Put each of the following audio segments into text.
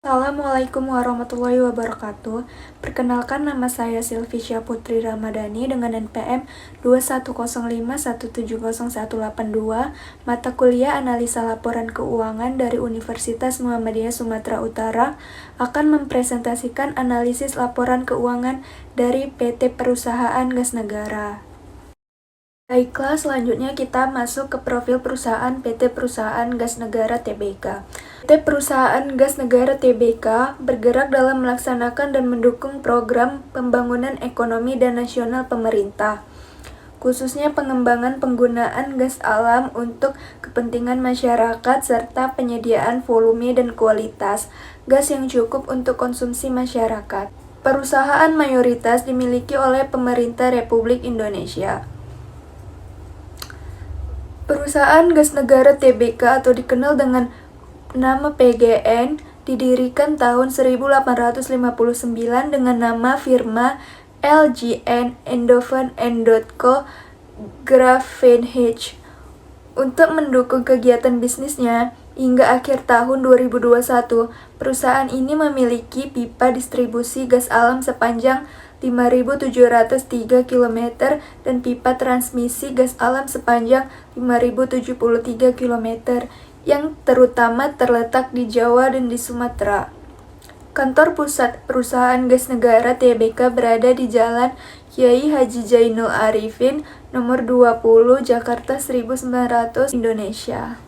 Assalamualaikum warahmatullahi wabarakatuh. Perkenalkan, nama saya Silvisya Putri Ramadhani dengan NPM 2105170182, mata kuliah Analisa Laporan Keuangan dari Universitas Muhammadiyah Sumatera Utara, akan mempresentasikan analisis laporan keuangan dari PT Perusahaan Gas Negara. Baiklah, selanjutnya kita masuk ke profil perusahaan PT Perusahaan Gas Negara Tbk. PT Perusahaan Gas Negara Tbk bergerak dalam melaksanakan dan mendukung program pembangunan ekonomi dan nasional pemerintah, khususnya pengembangan penggunaan gas alam untuk kepentingan masyarakat serta penyediaan volume dan kualitas gas yang cukup untuk konsumsi masyarakat. Perusahaan mayoritas dimiliki oleh Pemerintah Republik Indonesia. Perusahaan Gas Negara Tbk atau dikenal dengan nama PGN didirikan tahun 1859 dengan nama firma LGN Eindhoven Co. Graafenhage. Untuk mendukung kegiatan bisnisnya, hingga akhir tahun 2021, perusahaan ini memiliki pipa distribusi gas alam sepanjang 5.703 km dan pipa transmisi gas alam sepanjang 5.073 km yang terutama terletak di Jawa dan di Sumatera. Kantor pusat Perusahaan Gas Negara Tbk berada di Jalan Kiai Haji Zainul Arifin, nomor 20, Jakarta 1900, Indonesia.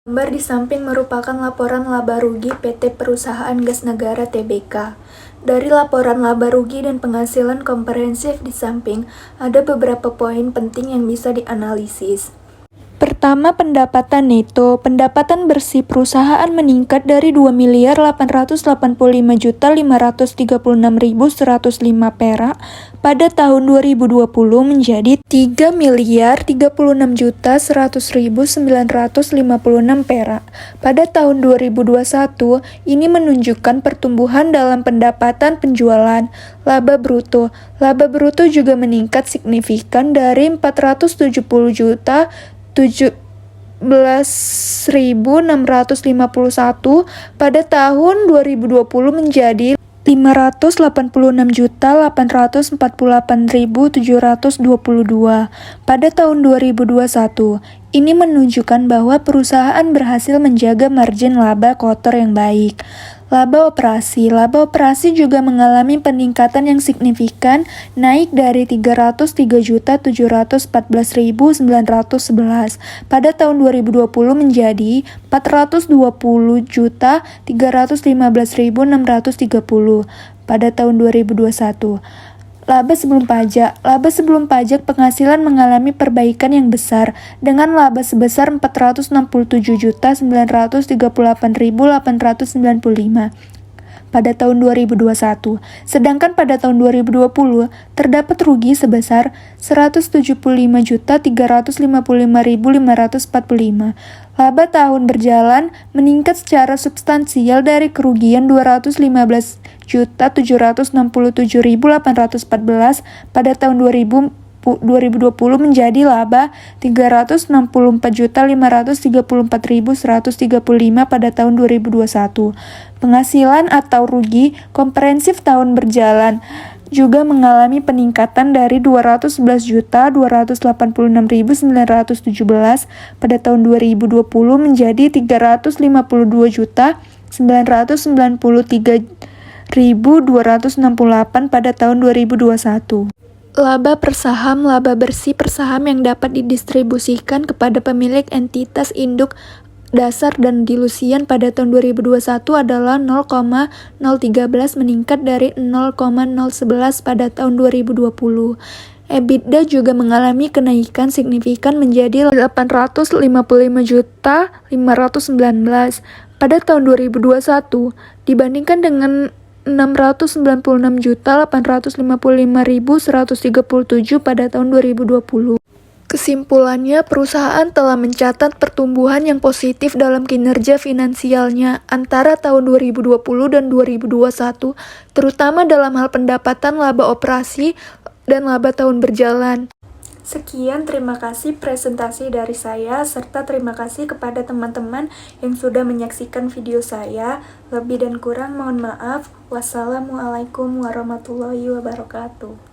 Gambar di samping merupakan laporan laba rugi PT Perusahaan Gas Negara Tbk. Dari laporan laba rugi dan penghasilan komprehensif di samping, ada beberapa poin penting yang bisa dianalisis. Pertama, pendapatan neto. Pendapatan bersih perusahaan meningkat dari 2.885.536.105 perak pada tahun 2020 menjadi 3.036.100.956 perak pada tahun 2021. Ini menunjukkan pertumbuhan dalam pendapatan penjualan. Laba bruto. Laba bruto juga meningkat signifikan dari 470 juta 17.651 pada tahun 2020 menjadi 586.848.722 pada tahun 2021. Ini menunjukkan bahwa perusahaan berhasil menjaga margin laba kotor yang baik. Laba operasi. Laba operasi juga mengalami peningkatan yang signifikan, naik dari 303.714.911 pada tahun 2020 menjadi 420.315.630 pada tahun 2021. Laba sebelum pajak. Laba sebelum pajak penghasilan mengalami perbaikan yang besar dengan laba sebesar 467.938.895 pada tahun 2021. Sedangkan pada tahun 2020 terdapat rugi sebesar 175.355.545. Laba tahun berjalan meningkat secara substansial dari kerugian 215.767.814 pada tahun 2020 menjadi laba 364.534.135 pada tahun 2021. Penghasilan atau rugi komprehensif tahun berjalan juga mengalami peningkatan dari 211.286.917 pada tahun 2020 menjadi 352.993.268 pada tahun 2021. Laba per saham. Laba bersih per saham yang dapat didistribusikan kepada pemilik entitas induk dasar dan dilusian pada tahun 2021 adalah 0,013 meningkat dari 0,011 pada tahun 2020. EBITDA juga mengalami kenaikan signifikan menjadi 855.519 pada tahun 2021 dibandingkan dengan 696.855.137 pada tahun 2020. Kesimpulannya, perusahaan telah mencatat pertumbuhan yang positif dalam kinerja finansialnya antara tahun 2020 dan 2021, terutama dalam hal pendapatan laba operasi dan laba tahun berjalan. Sekian, terima kasih presentasi dari saya, serta terima kasih kepada teman-teman yang sudah menyaksikan video saya. Lebih dan kurang mohon maaf. Wassalamualaikum warahmatullahi wabarakatuh.